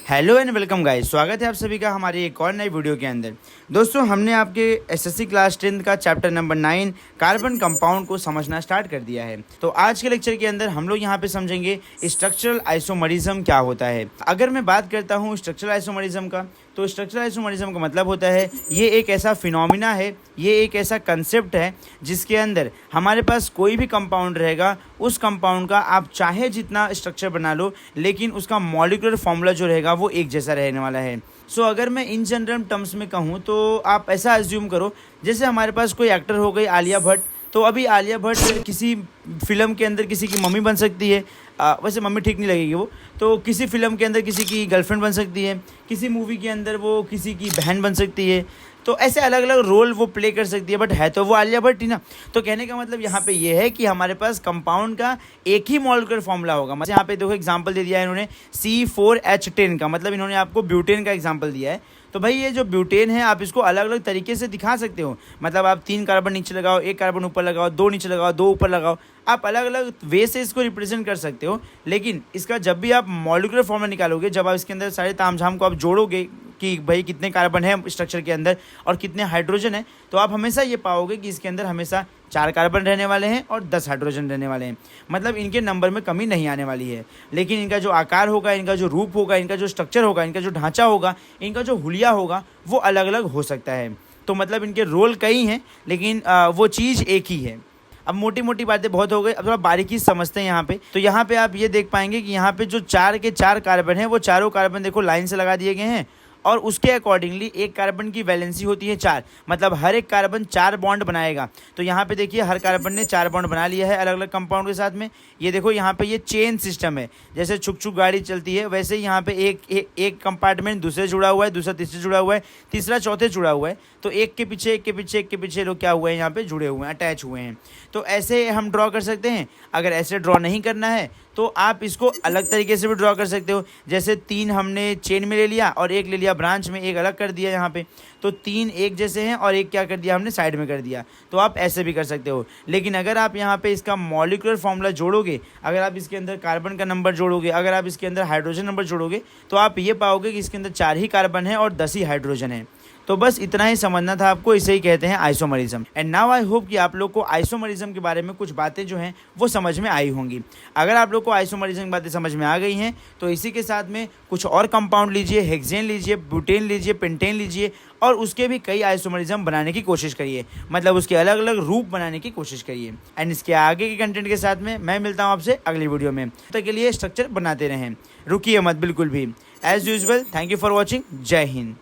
Hello and welcome guys, स्वागत है आप सभी का हमारी एक और नई वीडियो के अंदर। दोस्तों, हमने आपके एसएससी क्लास 10 का चैप्टर नंबर 9 कार्बन कंपाउंड को समझना स्टार्ट कर दिया है। तो आज के लेक्चर के अंदर हम लोग यहाँ पे समझेंगे स्ट्रक्चरल आइसोमरिज्म क्या होता है। अगर मैं बात करता हूँ स्ट्रक्चरल आइसोमरिज्म का, तो स्ट्रक्चरल आइसोमरिज्म का मतलब होता है ये एक ऐसा फिनोमिना है, ये एक ऐसा कंसेप्ट है जिसके अंदर हमारे पास कोई भी कंपाउंड रहेगा, उस कंपाउंड का आप चाहे जितना स्ट्रक्चर बना लो, लेकिन उसका मॉलिक्यूलर फॉर्मूला जो रहेगा वो एक जैसा रहने वाला है। सो अगर मैं इन जनरल टर्म्स में कहूँ तो आप ऐसा अज्यूम करो जैसे हमारे पास कोई एक्टर हो गई आलिया भट्ट। तो अभी आलिया भट्ट किसी फिल्म के अंदर किसी की मम्मी बन सकती है, वैसे मम्मी ठीक नहीं लगेगी वो, तो किसी फिल्म के अंदर किसी की गर्लफ्रेंड बन सकती है, किसी मूवी के अंदर वो किसी की बहन बन सकती है। तो ऐसे अलग अलग रोल वो प्ले कर सकती है, बट है तो वो आलिया भट्ट ही ना। तो कहने का मतलब यहाँ पे ये है कि हमारे पास कंपाउंड का एक ही मॉलिक्यूलर फॉर्मूला होगा। मतलब यहाँ पे देखो एग्जांपल दे दिया है इन्होंने C4H10 का, मतलब इन्होंने आपको ब्यूटेन का एग्जांपल दिया है। तो भाई ये जो ब्यूटेन है आप इसको अलग अलग तरीके से दिखा सकते हो। मतलब आप 3 कार्बन नीचे लगाओ, 1 कार्बन ऊपर लगाओ, 2 नीचे लगाओ, 2 ऊपर लगाओ, आप अलग अलग वे से इसको रिप्रेजेंट कर सकते हो। लेकिन इसका जब भी आप मॉलिक्यूलर फॉर्मूला निकालोगे, जब आप इसके अंदर सारे तामझाम को आप जोड़ोगे कि भाई कितने कार्बन है स्ट्रक्चर के अंदर और कितने हाइड्रोजन है, तो आप हमेशा ये पाओगे कि इसके अंदर हमेशा 4 कार्बन रहने वाले हैं और 10 हाइड्रोजन रहने वाले हैं। मतलब इनके नंबर में कमी नहीं आने वाली है। लेकिन इनका जो आकार होगा, इनका जो रूप होगा, इनका जो स्ट्रक्चर होगा, इनका जो ढांचा होगा, इनका जो हुलिया होगा, वो अलग अलग हो सकता है। तो मतलब इनके रोल कई हैं, लेकिन वो चीज़ एक ही है। अब मोटी मोटी बातें बहुत हो गई, अब थोड़ा बारीकी समझते हैं यहाँ पे। तो यहाँ पे आप ये देख पाएंगे कि यहाँ पे जो 4 के 4 कार्बन है, वो चारों कार्बन देखो लाइन से लगा दिए गए हैं और उसके अकॉर्डिंगली एक कार्बन की वैलेंसी होती है 4, मतलब हर एक कार्बन 4 बॉन्ड बनाएगा। तो यहाँ पे देखिए हर कार्बन ने 4 बॉन्ड बना लिया है अलग अलग कंपाउंड के साथ में। ये देखो यहाँ पे ये चेन सिस्टम है, जैसे छुक छुक गाड़ी चलती है वैसे ही यहाँ पे एक कंपार्टमेंट दूसरे जुड़ा हुआ है, दूसरा तीसरे जुड़ा हुआ है, तीसरा चौथे जुड़ा हुआ है। तो एक के पीछे एक के पीछे एक के पीछे लोग क्या हुए हैं, यहाँ पे जुड़े हुए हैं, अटैच हुए हैं। तो ऐसे हम ड्रॉ कर सकते हैं। अगर ऐसे ड्रॉ नहीं करना है तो आप इसको अलग तरीके से भी ड्रॉ कर सकते हो। जैसे 3 हमने चेन में ले लिया और 1 ले लिया ब्रांच में, एक अलग कर दिया यहाँ पे। तो 3 एक जैसे हैं और एक क्या कर दिया हमने साइड में कर दिया। तो आप ऐसे भी कर सकते हो। लेकिन अगर आप यहाँ पे इसका मॉलिक्यूलर फॉर्मूला जोड़ोगे, अगर आप इसके अंदर कार्बन का नंबर जोड़ोगे, अगर आप इसके अंदर हाइड्रोजन नंबर जोड़ोगे, तो आप ये पाओगे कि इसके अंदर 4 ही कार्बन है और 10 ही हाइड्रोजन है। तो बस इतना ही समझना था आपको, इसे ही कहते हैं isomerism. And now I hope कि आप लोग को आइसोमरिज्म के बारे में कुछ बातें जो हैं वो समझ में आई होंगी। अगर आप लोग को आइसोमरिज्म की बातें समझ में आ गई हैं तो इसी के साथ में कुछ और कंपाउंड लीजिए, हेक्सेन लीजिए, ब्यूटेन लीजिए, पेंटेन लीजिए और उसके भी कई आइसोमरिज्म बनाने की कोशिश करिए। मतलब उसके अलग अलग रूप बनाने की कोशिश करिए। एंड इसके आगे के कंटेंट के साथ में मैं मिलता हूँ आपसे अगली वीडियो में। तब तक के लिए स्ट्रक्चर बनाते रहें, रुकिए मत बिल्कुल भी। As usual, thank you for watching. जय हिंद।